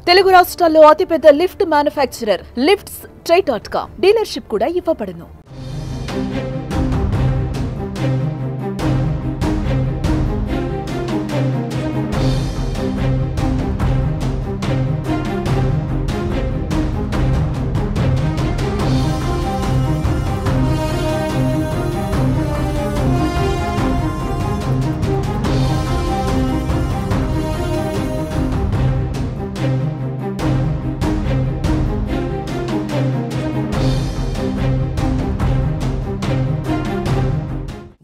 తెలుగు రాష్ట్రాల్లో అతిపెద్ద lift manufacturer lifts ట్రై.com dealership కూడా ఇవ్వబడును.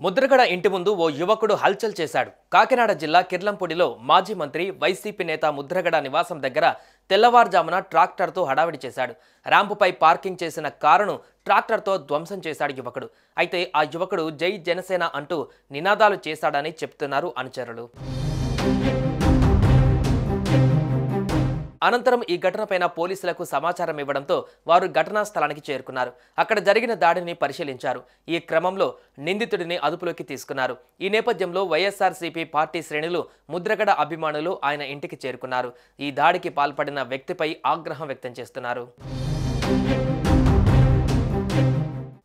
ముద్రగడ ఇంటి ముందు ఓ యువకుడు హల్చల్ చేశాడు. కాకినాడ జిల్లా కిర్లంపూడిలో మాజీ మంత్రి వైసీపీ నేత ముద్రగడ నివాసం దగ్గర తెల్లవారుజామున ట్రాక్టర్తో హడావిడి చేశాడు. ర్యాంపుపై పార్కింగ్ చేసిన కారును ట్రాక్టర్తో ధ్వంసం చేశాడు యువకుడు. అయితే ఆ యువకుడు జై జనసేన అంటూ నినాదాలు చేశాడని చెప్తున్నారు అనుచరులు. అనంతరం ఈ ఘటనపైన పోలీసులకు సమాచారం ఇవ్వడంతో వారు ఘటనా స్థలానికి చేరుకున్నారు. అక్కడ జరిగిన దాడిని పరిశీలించారు. ఈ క్రమంలో నిందితుడిని అదుపులోకి తీసుకున్నారు. ఈ నేపథ్యంలో వైఎస్ఆర్సీపీ పార్టీ శ్రేణులు ముద్రగడ అభిమానులు ఆయన ఇంటికి చేరుకున్నారు. ఈ దాడికి పాల్పడిన వ్యక్తిపై ఆగ్రహం వ్యక్తం చేస్తున్నారు.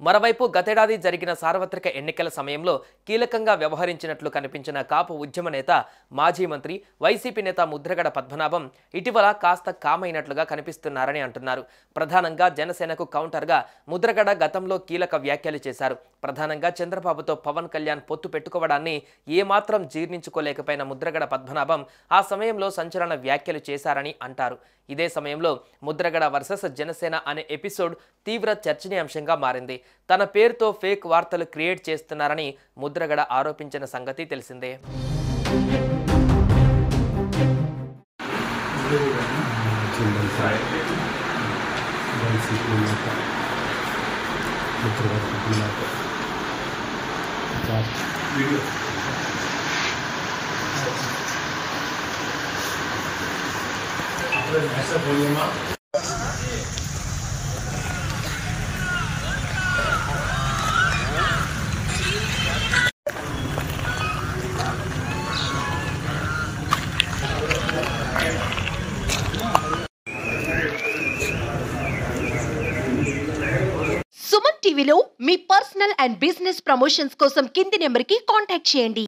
మరోవైపు గతేడాది జరిగిన సార్వత్రిక ఎన్నికల సమయంలో కీలకంగా వ్యవహరించినట్లు కనిపించిన కాపు ఉద్యమ నేత మాజీ మంత్రి వైసీపీ నేత ముద్రగడ పద్మనాభం ఇటీవల కాస్త కామైనట్లుగా కనిపిస్తున్నారని అంటున్నారు. ప్రధానంగా జనసేనకు కౌంటర్గా ముద్రగడ గతంలో కీలక వ్యాఖ్యలు చేశారు. ప్రధానంగా చంద్రబాబుతో పవన్ కళ్యాణ్ పొత్తు పెట్టుకోవడాన్ని ఏమాత్రం జీర్ణించుకోలేకపోయిన ముద్రగడ పద్మనాభం ఆ సమయంలో సంచలన వ్యాఖ్యలు చేశారని అంటారు. ఇదే సమయంలో ముద్రగడ వర్సెస్ జనసేన అనే ఎపిసోడ్ తీవ్ర చర్చనీయాంశంగా మారింది. తన పేరుతో ఫేక్ వార్తలు క్రియేట్ చేస్తున్నారని ముద్రగడ ఆరోపించిన సంగతి తెలిసిందే. సుమన్ టీవీలో మీ పర్సనల్ అండ్ బిజినెస్ ప్రమోషన్స్ కోసం కింది నెంబర్కి కాంటాక్ట్ చేయండి.